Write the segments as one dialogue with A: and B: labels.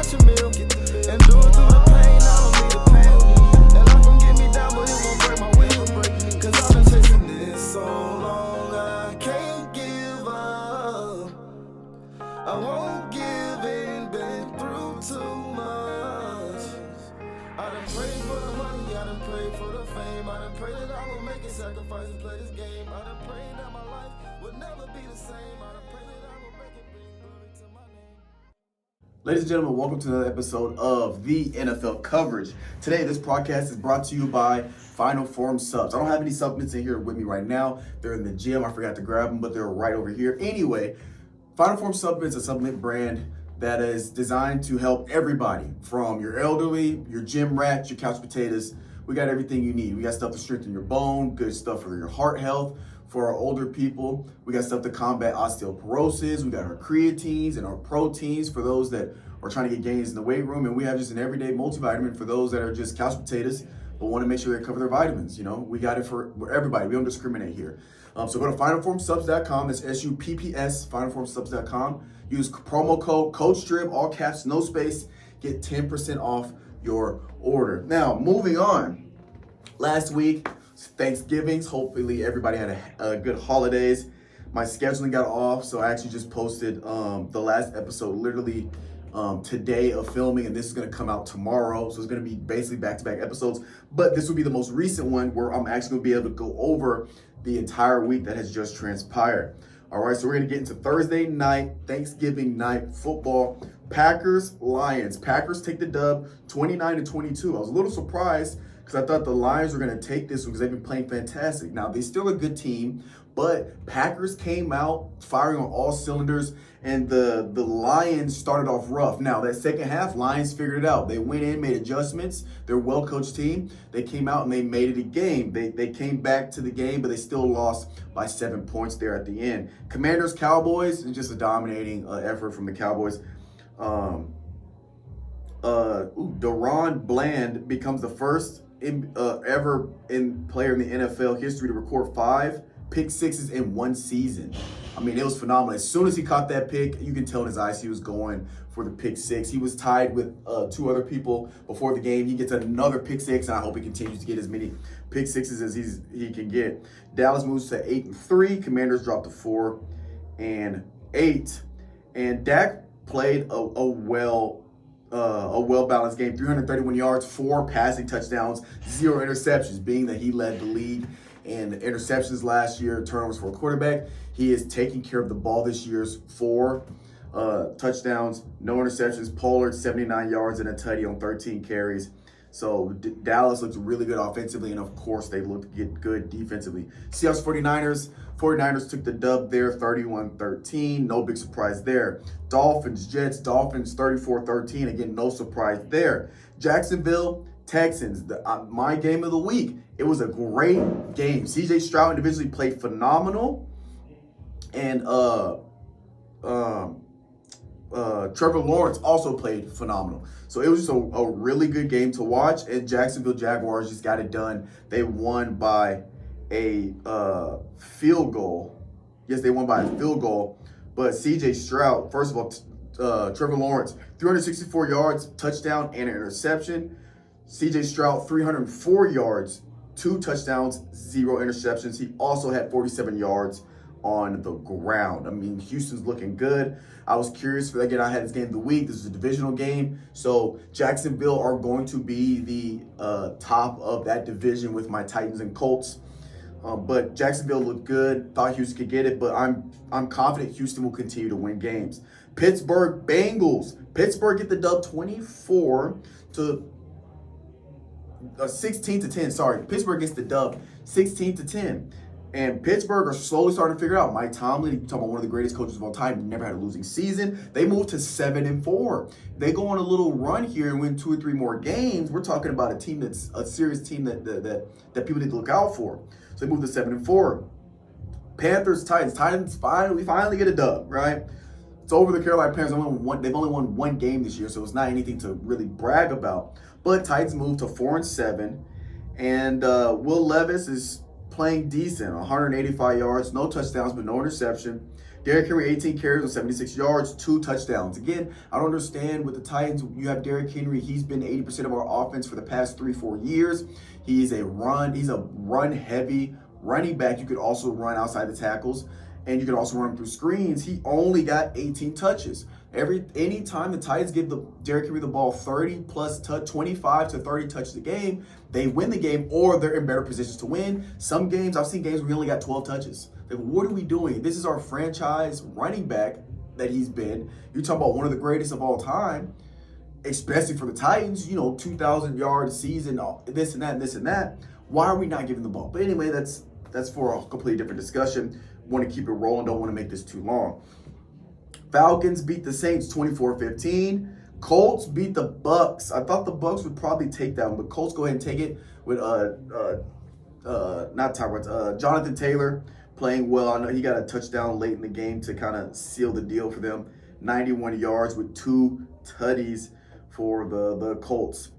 A: cash a meal. And do it through the pain, I don't need the pain. And life gon' get me down, but it won't break my will. Cause I've been chasing this so long, I can't give up. I won't give in, been through too much. I done prayed for the money, I done prayed for the fame. I done prayed that I will make a sacrifice and play this game. I done prayed that my life would never be the same. I done prayed that I will make it bring glory to my name.
B: Ladies and gentlemen, welcome to another episode of the NFL Coverage. Today, this podcast is brought to you by Final Form Subs. I don't have any supplements in here with me right now. They're in the gym. I forgot to grab them, but they're right over here. Anyway, Final Form Supplements is a supplement brand that is designed to help everybody, from your elderly, your gym rats, your couch potatoes. We got everything you need. We got stuff to strengthen your bone, good stuff for your heart health. For our older people, we got stuff to combat osteoporosis. We got our creatines and our proteins for those that are trying to get gains in the weight room. And we have just an everyday multivitamin for those that are just couch potatoes but want to make sure they cover their vitamins. You know, we got it for everybody. We don't discriminate here. So go to finalformsubs.com. That's SUPPS, finalformsubs.com. Use promo code Strib, all caps, no space. Get 10% off your order. Now, moving on. Last week, Thanksgivings. Hopefully everybody had a good holidays. My scheduling got off, so I actually just posted the last episode literally today of filming, and this is going to come out tomorrow. So it's going to be basically back-to-back episodes, but this will be the most recent one where I'm actually going to be able to go over the entire week that has just transpired. All right, so we're going to get into Thursday night, Thanksgiving night football. Packers, Lions. Packers take the dub 29-22. I was a little surprised because I thought the Lions were going to take this one because they've been playing fantastic. Now, they're still a good team, but Packers came out firing on all cylinders, and the Lions started off rough. Now, that second half, Lions figured it out. They went in, made adjustments. They're a well-coached team. They came out and they made it a game. They came back to the game, but they still lost by 7 points there at the end. Commanders, Cowboys, and just a dominating effort from the Cowboys. Deron Bland becomes the first ever player in the NFL history to record 5 pick sixes in one season. I mean, it was phenomenal. As soon as he caught that pick, you can tell in his eyes he was going for the pick six. He was tied with 2 other people before the game. He gets another pick six, and I hope he continues to get as many pick sixes as he can get. Dallas moves to 8-3. Commanders drop to 4-8. And Dak played a well-balanced game. 331 yards, 4 passing touchdowns, 0 interceptions, being that he led the league in interceptions last year, turnovers for a quarterback. He is taking care of the ball this year's 4 touchdowns, no interceptions. Pollard, 79 yards and a tutty on 13 carries. So Dallas looks really good offensively, and of course they look good defensively. Seahawks 49ers took the dub there, 31-13. No big surprise there. Dolphins 34-13. Again, no surprise there. Jacksonville Texans, my game of the week. It was a great game. CJ Stroud individually played phenomenal, and Trevor Lawrence also played phenomenal. So it was just a really good game to watch, and Jacksonville Jaguars just got it done. They won by a field goal. Yes, they won by a field goal, but CJ Stroud, first of all, Trevor Lawrence, 364 yards, touchdown, and an interception. CJ Stroud, 304 yards, 2 touchdowns, 0 interceptions. He also had 47 yards on the ground. I mean, Houston's looking good. I was curious, again, I had this game of the week. This is a divisional game. So Jacksonville are going to be the top of that division with my Titans and Colts. But Jacksonville looked good. Thought Houston could get it, but I'm confident Houston will continue to win games. Pittsburgh Bengals. Pittsburgh get the dub 16-10. Sorry, Pittsburgh gets the dub 16-10. And Pittsburgh are slowly starting to figure out. Mike Tomlin, you're talking about one of the greatest coaches of all time, never had a losing season. They moved to 7-4. They go on a little run here and win 2 or 3 more games. We're talking about a team that's a serious team that people need to look out for. So they moved to 7-4. Panthers, Titans finally get a dub, right? It's over the Carolina Panthers. They've only won 1 game this year, so it's not anything to really brag about. But Titans moved to 4-7, and Will Levis is playing decent, 185 yards, no touchdowns, but no interception. Derrick Henry, 18 carries on 76 yards, 2 touchdowns. Again, I don't understand with the Titans. You have Derrick Henry. He's been 80% of our offense for the past 3-4 years. He's a run-heavy running back. You could also run outside the tackles, and you could also run through screens. He only got 18 touches. Anytime the Titans give Derrick Henry the ball 25 to 30 touches a game, they win the game or they're in better positions to win. Some games, I've seen games where he only got 12 touches. Like, what are we doing? This is our franchise running back that he's been. You're talking about one of the greatest of all time, especially for the Titans, 2,000 yard season, this and that and this and that. Why are we not giving the ball? But anyway, that's for a completely different discussion. Want to keep it rolling, don't want to make this too long. Falcons beat the Saints 24-15. Colts beat the Bucks. I thought the Bucks would probably take that one, but Colts go ahead and take it with Jonathan Taylor playing well. I know he got a touchdown late in the game to kind of seal the deal for them. 91 yards with 2 tutties for the Colts.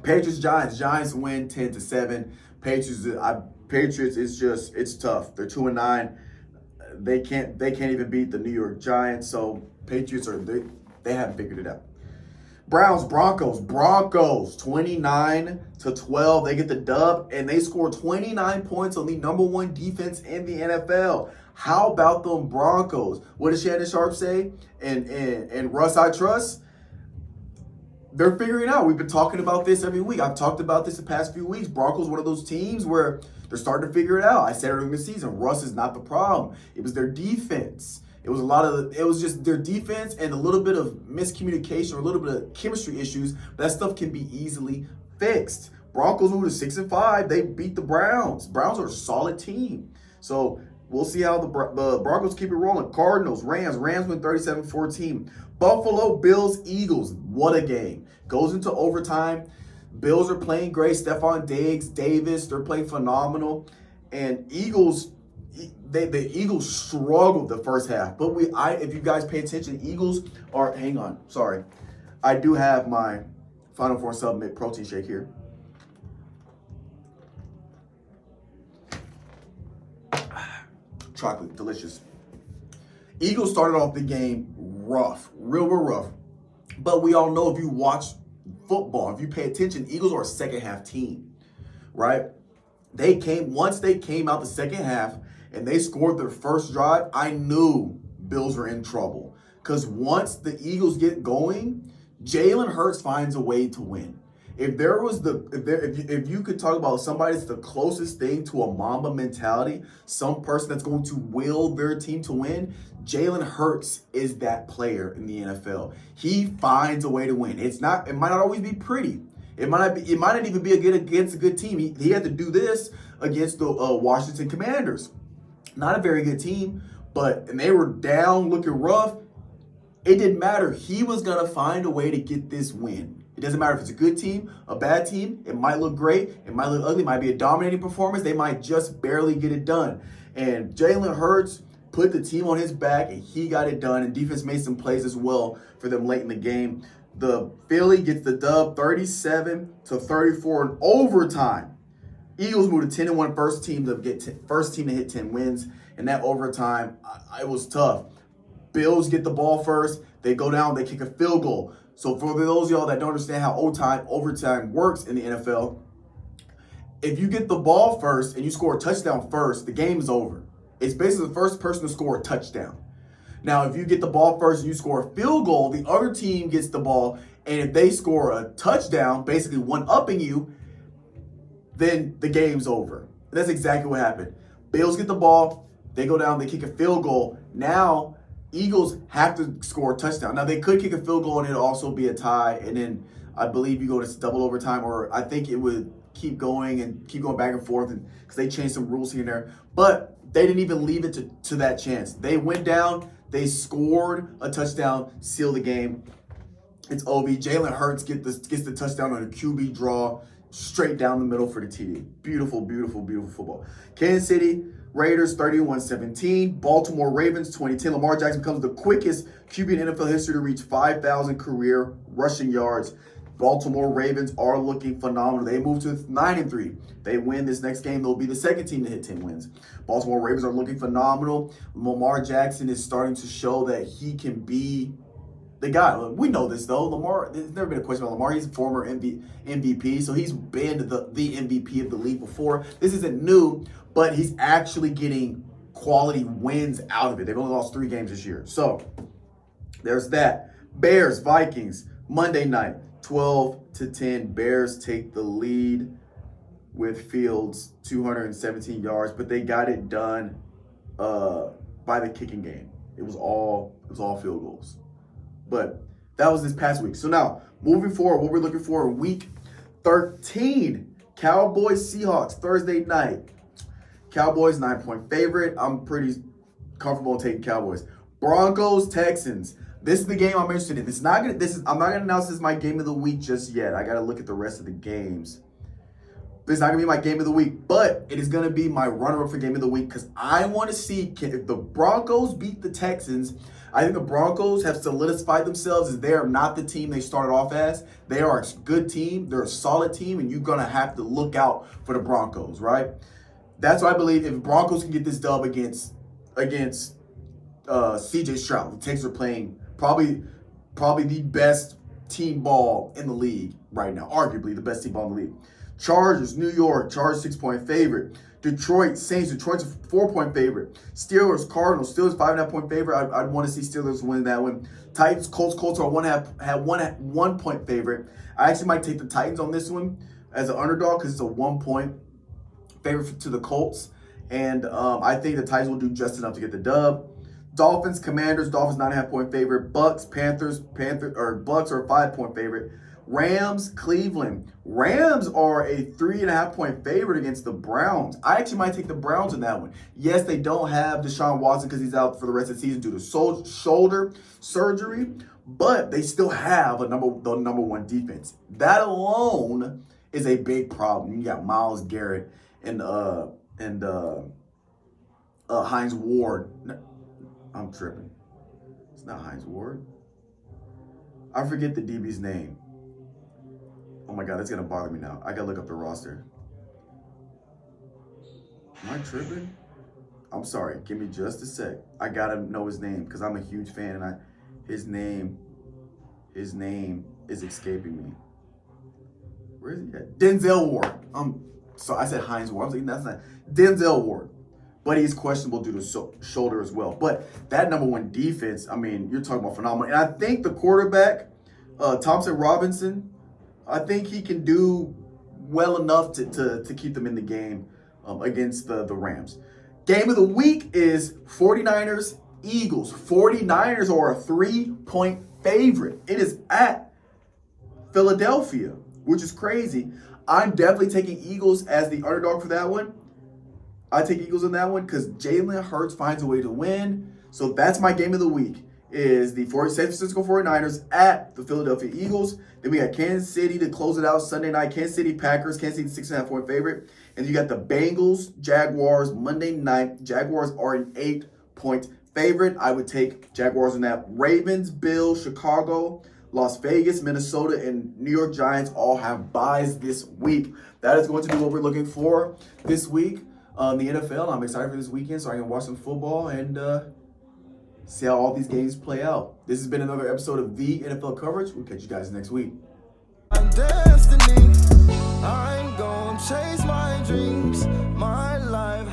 B: Patriots Giants win 10-7. Patriots it's tough. They're 2-9. They can't even beat the New York Giants. So Patriots they haven't figured it out. Broncos 29-12. They get the dub and they score 29 points on the #1 defense in the NFL. How about them Broncos? What does Shannon Sharp say? And Russ I trust. They're figuring it out. We've been talking about this every week. I've talked about this the past few weeks. Broncos, one of those teams where they're starting to figure it out. I said earlier in the season, Russ is not the problem. It was their defense. It was just their defense and a little bit of miscommunication or a little bit of chemistry issues. That stuff can be easily fixed. Broncos moved to 6-5. They beat the Browns. Browns are a solid team. So we'll see how the Broncos keep it rolling. Cardinals, Rams win 37-14. Buffalo Bills, Eagles. What a game. Goes into overtime. Bills are playing great. Stephon Diggs, Davis, they're playing phenomenal. And Eagles, the Eagles struggled the first half. But if you guys pay attention, Eagles are, hang on, sorry. I do have my Final Four Submit protein shake here. Chocolate, delicious. Eagles started off the game rough, real rough. But we all know if you watch football, if you pay attention, Eagles are a second half team, right? Once they came out the second half and they scored their first drive, I knew Bills were in trouble. Because once the Eagles get going, Jalen Hurts finds a way to win. If you could talk about somebody that's the closest thing to a Mamba mentality, some person that's going to will their team to win, Jalen Hurts is that player in the NFL. He finds a way to win. It might not always be pretty. It might not even be against a good team. He had to do this against the Washington Commanders. Not a very good team, and they were down, looking rough. It didn't matter. He was gonna find a way to get this win. It doesn't matter if it's a good team, a bad team. It might look great. It might look ugly. It might be a dominating performance. They might just barely get it done. And Jalen Hurts put the team on his back, and he got it done. And defense made some plays as well for them late in the game. The Philly gets the dub 37-34 in overtime. Eagles moved to 10-1, first team to hit 10 wins. And that overtime, it was tough. Bills get the ball first. They go down. They kick a field goal. So for those of y'all that don't understand how overtime works in the NFL, if you get the ball first and you score a touchdown first, the game is over. It's basically the first person to score a touchdown. Now, if you get the ball first and you score a field goal, the other team gets the ball, and if they score a touchdown, basically one-upping you, then the game's over. That's exactly what happened. Bills get the ball, they go down, they kick a field goal. Now, Eagles have to score a touchdown. Now, they could kick a field goal and it'll also be a tie, and then I believe you go to double overtime, or I think it would keep going back and forth because they changed some rules here and there. But they didn't even leave it to that chance. They went down, they scored a touchdown, sealed the game. It's OB. Jalen Hurts gets the touchdown on a QB draw straight down the middle for the TD. Beautiful, beautiful, beautiful football. Kansas City Raiders 31-17. Baltimore Ravens 2010. Lamar Jackson becomes the quickest QB in NFL history to reach 5,000 career rushing yards. Baltimore Ravens are looking phenomenal. They moved to 9-3. They win this next game, they'll be the second team to hit 10 wins. Baltimore Ravens are looking phenomenal. Lamar Jackson is starting to show that he can be the guy. We know this though. Lamar, there's never been a question about Lamar. He's a former MVP, so he's been the MVP of the league before. This isn't new, but he's actually getting quality wins out of it. They've only lost 3 games this year. So there's that. Bears, Vikings, Monday night, 12-10. Bears take the lead with Fields, 217 yards, but they got it done by the kicking game. It was all field goals. But that was this past week. So now, moving forward, what we're looking for in week 13, Cowboys, Seahawks, Thursday night. Cowboys, 9-point favorite. I'm pretty comfortable in taking Cowboys. Broncos, Texans. This is the game I'm interested in. I'm not gonna announce this as my game of the week just yet. I gotta look at the rest of the games. But it's not gonna be my game of the week, but it is gonna be my runner-up for game of the week because I want to see if the Broncos beat the Texans. I think the Broncos have solidified themselves as they are not the team they started off as. They are a good team. They're a solid team, and you're gonna have to look out for the Broncos, right? That's what I believe. If Broncos can get this dub against C.J. Stroud, the Texans are playing probably the best team ball in the league right now. Arguably the best team ball in the league. Chargers, New York, Chargers 6-point favorite. Detroit, Saints, Detroit's a 4-point favorite. Steelers, Cardinals, Steelers 5.5-point favorite. I'd want to see Steelers win that one. Titans, Colts are 1.5 favorite. I actually might take the Titans on this one as an underdog because it's a 1-point favorite to the Colts. And I think the Titans will do just enough to get the dub. Dolphins, Commanders, Dolphins 9.5-point favorite. Bucks are a 5-point favorite. Rams, Cleveland. Rams are a 3.5-point favorite against the Browns. I actually might take the Browns in that one. Yes, they don't have Deshaun Watson because he's out for the rest of the season due to shoulder surgery, but they still have the number one defense. That alone is a big problem. You got Myles Garrett and Hines Ward. I'm tripping. It's not Hines Ward. I forget the DB's name. Oh my God, that's gonna bother me now. I gotta look up the roster. Am I tripping? I'm sorry. Give me just a sec. I gotta know his name because I'm a huge fan, and his name is escaping me. Where is he at? Denzel Ward. So I said Hines Ward. I'm thinking that's not Denzel Ward. But he's questionable due to shoulder as well. But that number one defense, I mean, you're talking about phenomenal. And I think the quarterback, Thompson Robinson, I think he can do well enough to keep them in the game against the Rams. Game of the week is 49ers, Eagles. 49ers are a 3-point favorite. It is at Philadelphia, which is crazy. I'm definitely taking Eagles as the underdog for that one. I take Eagles in that one because Jalen Hurts finds a way to win. So that's my game of the week, is the San Francisco 49ers at the Philadelphia Eagles. Then we got Kansas City to close it out Sunday night. Kansas City Packers, Kansas City 6.5-point favorite. And you got the Bengals, Jaguars, Monday night. Jaguars are an 8-point favorite. I would take Jaguars in that. Ravens, Bills, Chicago, Las Vegas, Minnesota, and New York Giants all have byes this week. That is going to be what we're looking for this week. The NFL, I'm excited for this weekend so I can watch some football and see how all these games play out. This has been another episode of the NFL Coverage. We'll catch you guys next week.
A: Destiny, I'm gonna chase my dreams. My life